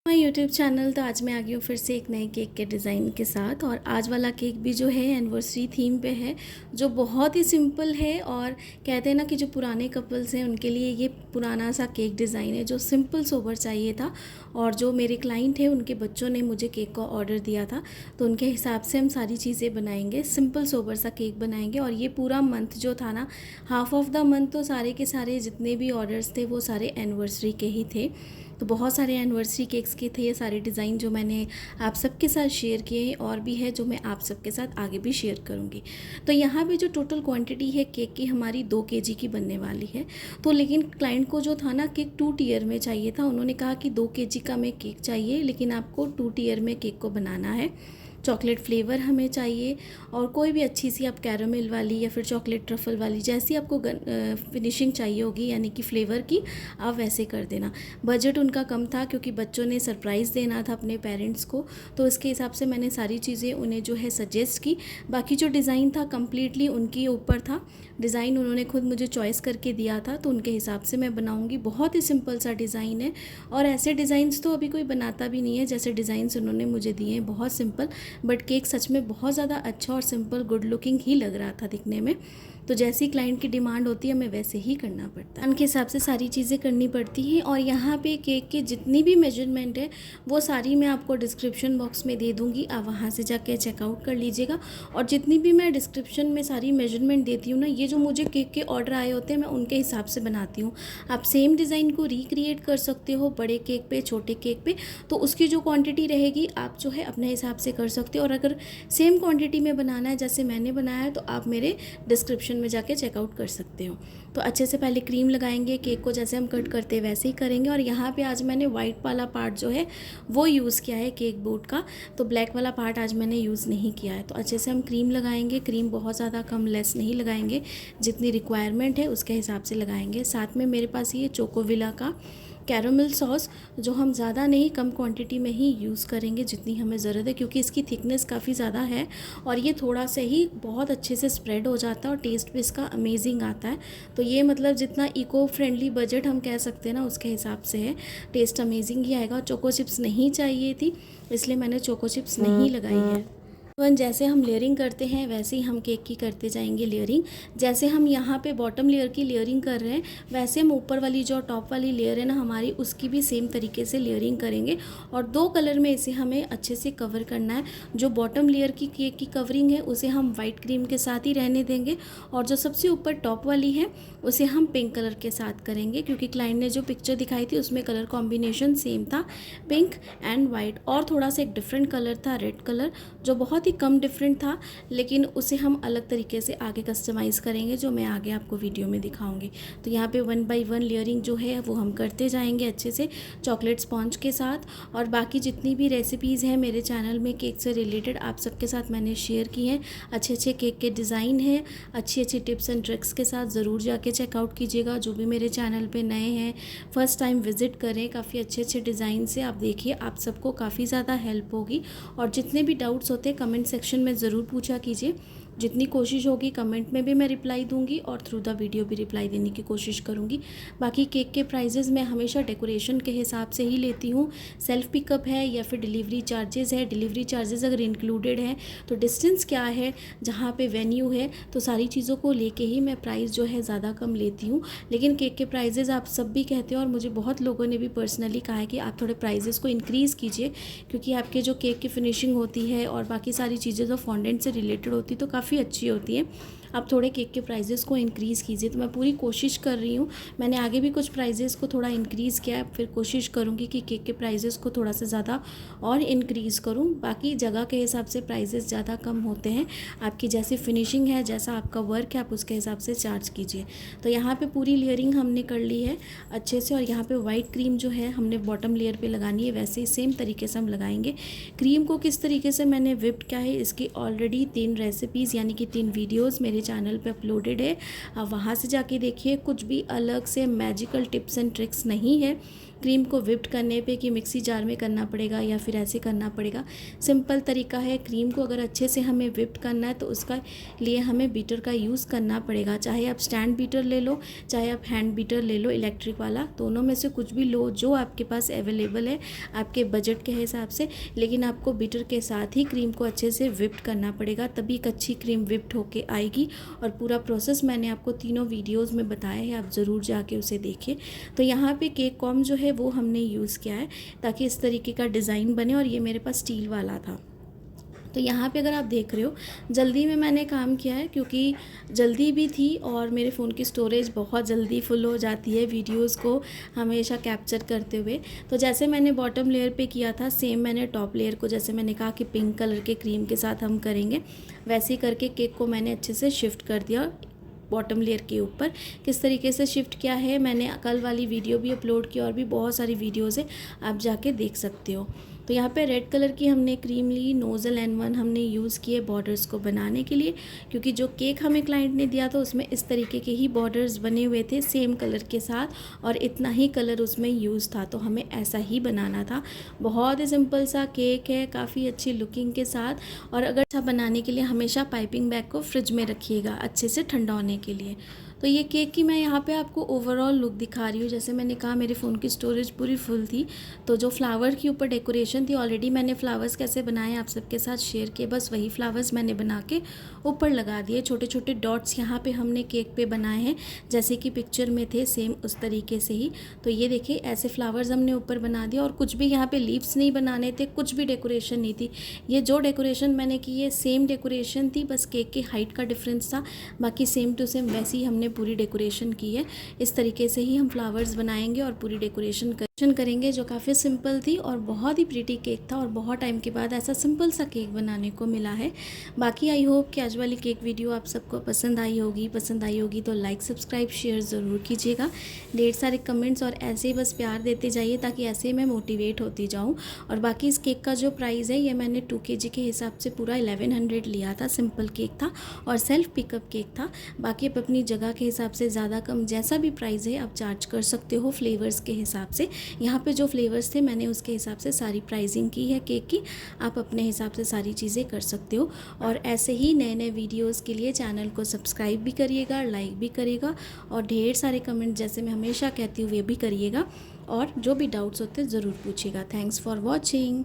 My YouTube channel. तो आज मैं आ गई हूँ फिर से एक नए केक के डिज़ाइन के साथ। और आज वाला केक भी जो है एनिवर्सरी थीम पे है, जो बहुत ही सिंपल है। और कहते हैं ना कि जो पुराने कपल्स हैं उनके लिए ये पुराना सा केक डिज़ाइन है जो सिंपल सोबर चाहिए था। और जो मेरे क्लाइंट हैं उनके बच्चों ने मुझे केक का ऑर्डर दिया था, तो उनके हिसाब से हम सारी चीज़ें बनाएंगे, सिंपल सोबर सा केक बनाएंगे। और ये पूरा मंथ जो था ना, हाफ ऑफ द मंथ तो सारे के सारे जितने भी ऑर्डर्स थे वो सारे एनिवर्सरी के ही थे। तो बहुत सारे एनिवर्सरी केक्स के थे ये सारे डिज़ाइन जो मैंने आप सबके साथ शेयर किए हैं, और भी है जो मैं आप सबके साथ आगे भी शेयर करूँगी। तो यहाँ पे जो टोटल क्वांटिटी है केक की हमारी 2 केजी की बनने वाली है। तो लेकिन क्लाइंट को जो था ना केक 2 टियर में चाहिए था। उन्होंने कहा कि 2 केजी का मैं केक चाहिए, लेकिन आपको 2 टियर में केक को बनाना है। चॉकलेट फ्लेवर हमें चाहिए, और कोई भी अच्छी सी आप कैरामेल वाली या फिर चॉकलेट ट्रफल वाली जैसी आपको फिनिशिंग चाहिए होगी, यानी कि फ्लेवर की, आप वैसे कर देना। बजट उनका कम था क्योंकि बच्चों ने सरप्राइज़ देना था अपने पेरेंट्स को, तो इसके हिसाब से मैंने सारी चीज़ें उन्हें जो है सजेस्ट की। बाकी जो डिज़ाइन था कम्प्लीटली उनके ऊपर था। डिज़ाइन उन्होंने खुद मुझे चॉइस करके दिया था, तो उनके हिसाब से मैं बनाऊँगी। बहुत ही सिंपल सा डिज़ाइन है, और ऐसे डिज़ाइंस तो अभी कोई बनाता भी नहीं है जैसे डिज़ाइंस उन्होंने मुझे दिए हैं। बहुत सिंपल, बट केक सच में बहुत ज़्यादा अच्छा और सिंपल गुड लुकिंग ही लग रहा था दिखने में। तो जैसी क्लाइंट की डिमांड होती है हमें वैसे ही करना पड़ता है, उनके हिसाब से सारी चीज़ें करनी पड़ती हैं। और यहाँ पे केक की जितनी भी मेजरमेंट है वो सारी मैं आपको डिस्क्रिप्शन बॉक्स में दे दूँगी, आप वहाँ से जाके चेकआउट कर लीजिएगा। और जितनी भी मैं डिस्क्रिप्शन में सारी मेजरमेंट देती हूँ ना, ये जो मुझे केक के ऑर्डर आए होते हैं मैं उनके हिसाब से बनाती हूँ। आप सेम डिज़ाइन को रिक्रिएट कर सकते हो बड़े केक पे, छोटे केक पे, तो उसकी जो क्वांटिटी रहेगी आप जो है अपने हिसाब से कर सकते हो। और अगर सेम क्वांटिटी में बनाना है जैसे मैंने बनाया है, तो आप मेरे डिस्क्रिप्शन में जाके चेकआउट कर सकते हो। तो अच्छे से पहले क्रीम लगाएंगे, केक को जैसे हम कट करते हैं वैसे ही करेंगे। और यहाँ पे आज मैंने वाइट वाला पार्ट जो है वो यूज़ किया है केक बोर्ड का, तो ब्लैक वाला पार्ट आज मैंने यूज़ नहीं किया है। तो अच्छे से हम क्रीम लगाएंगे। क्रीम बहुत ज़्यादा कम लेस नहीं लगाएंगे, जितनी रिक्वायरमेंट है उसके हिसाब से लगाएंगे। साथ में मेरे पास ये चोकोविला का कैरामल सॉस, जो हम ज़्यादा नहीं कम क्वांटिटी में ही यूज़ करेंगे जितनी हमें ज़रूरत है, क्योंकि इसकी थिकनेस काफ़ी ज़्यादा है और ये थोड़ा से ही बहुत अच्छे से स्प्रेड हो जाता है और टेस्ट भी इसका अमेजिंग आता है। तो ये मतलब जितना इको फ्रेंडली बजट हम कह सकते हैं ना, उसके हिसाब से है, टेस्ट अमेजिंग ही आएगा। चोको चिप्स नहीं चाहिए थी इसलिए मैंने चोको चिप्स नहीं लगाई है। जैसे हम लेयरिंग करते हैं वैसे ही हम केक की करते जाएंगे लेयरिंग। जैसे हम यहाँ पे बॉटम लेयर की लेयरिंग कर रहे हैं, वैसे हम ऊपर वाली जो टॉप वाली लेयर है ना हमारी, उसकी भी सेम तरीके से लेयरिंग करेंगे। और 2 कलर में इसे हमें अच्छे से कवर करना है। जो बॉटम लेयर की केक की कवरिंग है उसे हम वाइट क्रीम के साथ ही रहने देंगे, और जो सबसे ऊपर टॉप वाली है उसे हम पिंक कलर के साथ करेंगे, क्योंकि क्लाइंट ने जो पिक्चर दिखाई थी उसमें कलर कॉम्बिनेशन सेम था, पिंक एंड वाइट। और थोड़ा सा एक डिफरेंट कलर था, रेड कलर, जो बहुत ही कम डिफरेंट था, लेकिन उसे हम अलग तरीके से आगे कस्टमाइज़ करेंगे, जो मैं आगे आपको वीडियो में दिखाऊंगी। तो यहाँ पे 1 बाय 1 लेयरिंग जो है वो हम करते जाएंगे अच्छे से चॉकलेट स्पॉन्ज के साथ। और बाकी जितनी भी रेसिपीज़ हैं मेरे चैनल में केक से रिलेटेड आप सबके साथ मैंने शेयर की हैं। अच्छे अच्छे केक के डिज़ाइन हैं, अच्छी अच्छी टिप्स एंड ट्रिक्स के साथ ज़रूर जाके चेकआउट कीजिएगा। जो भी मेरे चैनल पे नए हैं, फर्स्ट टाइम विज़िट करें, काफ़ी अच्छे अच्छे डिज़ाइन से आप देखिए, आप सबको काफ़ी ज़्यादा हेल्प होगी। और जितने भी डाउट्स होते हैं कमेंट सेक्शन में ज़रूर पूछा कीजिए। जितनी कोशिश होगी कमेंट में भी मैं रिप्लाई दूंगी और थ्रू द वीडियो भी रिप्लाई देने की कोशिश करूंगी। बाकी केक के प्राइजेज़ मैं हमेशा डेकोरेशन के हिसाब से ही लेती हूँ। सेल्फ पिकअप है या फिर डिलीवरी चार्जेस है, डिलीवरी चार्जेस अगर इंक्लूडेड है तो डिस्टेंस क्या है, जहाँ पे वेन्यू है, तो सारी चीज़ों को लेके ही मैं प्राइस जो है ज़्यादा कम लेती हूँ। लेकिन केक के प्राइजेज़ आप सब भी कहते हैं, और मुझे बहुत लोगों ने भी पर्सनली कहा है कि आप थोड़े प्राइजेज़ को इंक्रीज़ कीजिए, क्योंकि आपके जो केक की फिनिशिंग होती है और बाकी सारी चीज़ें जो फॉन्डेंट से रिलेटेड होती है तो काफ़ी अच्छी होती है। आप थोड़े केक के प्राइजेज़ को इंक्रीज़ कीजिए। तो मैं पूरी कोशिश कर रही हूँ, मैंने आगे भी कुछ प्राइजेज़ को थोड़ा इंक्रीज़ किया है, फिर कोशिश करूँगी कि केक के प्राइजेज़ को थोड़ा सा ज़्यादा और इंक्रीज़ करूँ। बाकी जगह के हिसाब से प्राइजेज़ ज़्यादा कम होते हैं, आपकी जैसी फिनिशिंग है, जैसा आपका वर्क है, आप उसके हिसाब से चार्ज कीजिए। तो यहाँ पे पूरी लेयरिंग हमने कर ली है अच्छे से, और यहाँ पे वाइट क्रीम जो है हमने बॉटम लेयर पे लगानी है, वैसे ही सेम तरीके से हम लगाएंगे। क्रीम को किस तरीके से मैंने विप्ड किया है, इसकी ऑलरेडी 3 रेसिपीज़ यानी कि 3 वीडियोज़ मेरे चैनल पे अपलोडेड है, आप वहाँ से जाके देखिए। कुछ भी अलग से मैजिकल टिप्स एंड ट्रिक्स नहीं है, क्रीम को विप्ड करने पे कि मिक्सी जार में करना पड़ेगा या फिर ऐसे करना पड़ेगा। सिंपल तरीका है, क्रीम को अगर अच्छे से हमें विप्ड करना है तो उसका लिए हमें बीटर का यूज़ करना पड़ेगा। चाहे आप स्टैंड बीटर ले लो, चाहे आप हैंड बीटर ले लो इलेक्ट्रिक वाला, दोनों में से कुछ भी लो जो आपके पास अवेलेबल है आपके बजट के हिसाब से। लेकिन आपको बीटर के साथ ही क्रीम को अच्छे से विप्ड करना पड़ेगा, तभी एक अच्छी क्रीम विप्ड होके आएगी। और पूरा प्रोसेस मैंने आपको तीनों वीडियोस में बताया है, आप ज़रूर जाके उसे देखिए। तो यहाँ पे केक कॉम जो है वो हमने यूज़ किया है ताकि इस तरीके का डिज़ाइन बने, और ये मेरे पास स्टील वाला था। तो यहाँ पे अगर आप देख रहे हो जल्दी में मैंने काम किया है, क्योंकि जल्दी भी थी और मेरे फ़ोन की स्टोरेज बहुत जल्दी फुल हो जाती है वीडियोस को हमेशा कैप्चर करते हुए। तो जैसे मैंने बॉटम लेयर पे किया था, सेम मैंने टॉप लेयर को, जैसे मैंने कहा कि पिंक कलर के क्रीम के साथ हम करेंगे, वैसे ही करके केक को मैंने अच्छे से शिफ्ट कर दिया बॉटम लेयर के ऊपर। किस तरीके से शिफ्ट किया है मैंने कल वाली वीडियो भी अपलोड की और भी बहुत सारी वीडियोज़ है, आप जाके देख सकते हो। तो यहाँ पे रेड कलर की हमने क्रीम ली, नोज़ल N1 हमने यूज़ किए बॉर्डर्स को बनाने के लिए, क्योंकि जो केक हमें क्लाइंट ने दिया था उसमें इस तरीके के ही बॉर्डर्स बने हुए थे सेम कलर के साथ, और इतना ही कलर उसमें यूज़ था, तो हमें ऐसा ही बनाना था। बहुत ही सिंपल सा केक है, काफ़ी अच्छी लुकिंग के साथ। और अगर अच्छा बनाने के लिए हमेशा पाइपिंग बैग को फ्रिज में रखिएगा अच्छे से ठंडा होने के लिए। तो ये केक की मैं यहाँ पे आपको ओवरऑल लुक दिखा रही हूँ। जैसे मैंने कहा मेरे फ़ोन की स्टोरेज पूरी फुल थी, तो जो फ्लावर के ऊपर डेकोरेशन थी, ऑलरेडी मैंने फ्लावर्स कैसे बनाए आप सबके साथ शेयर किए, बस वही फ्लावर्स मैंने बना के ऊपर लगा दिए। छोटे छोटे डॉट्स यहाँ पे हमने केक पे बनाए हैं, जैसे कि पिक्चर में थे सेम उस तरीके से ही। तो ये देखिए ऐसे फ्लावर्स हमने ऊपर बना दिया, और कुछ भी यहाँ पे लीव्स नहीं बनाने थे, कुछ भी डेकोरेशन नहीं थी। ये जो डेकोरेशन मैंने की है सेम डेकोरेशन थी, बस केक की हाइट का डिफरेंस था, बाकी सेम टू सेम वैसी ही हमने पूरी डेकोरेशन की है। इस तरीके से ही हम फ्लावर्स बनाएंगे और पूरी डेकोरेशन करेंगे, जो काफ़ी सिंपल थी और बहुत ही प्रीटी केक था, और बहुत टाइम के बाद ऐसा सिंपल सा केक बनाने को मिला है। बाकी आई होप कि आज वाली केक वीडियो आप सबको पसंद आई होगी तो लाइक सब्सक्राइब शेयर ज़रूर कीजिएगा। ढेर सारे कमेंट्स और ऐसे ही बस प्यार देते जाइए, ताकि ऐसे मैं मोटिवेट होती जाऊँ। और बाकी इस केक का जो प्राइस है, ये मैंने 2 kg के हिसाब से पूरा 1100 लिया था। सिंपल केक था और सेल्फ पिकअप केक था। बाकी आप अपनी जगह के हिसाब से ज़्यादा कम जैसा भी प्राइस है आप चार्ज कर सकते हो फ्लेवर्स के हिसाब से। यहाँ पे जो फ्लेवर्स थे मैंने उसके हिसाब से सारी प्राइसिंग की है केक की, आप अपने हिसाब से सारी चीज़ें कर सकते हो। और ऐसे ही नए नए वीडियोस के लिए चैनल को सब्सक्राइब भी करिएगा, लाइक भी करिएगा, और ढेर सारे कमेंट जैसे मैं हमेशा कहती हूँ वे भी करिएगा, और जो भी डाउट्स होते हैं ज़रूर पूछिएगा। Thanks for watching.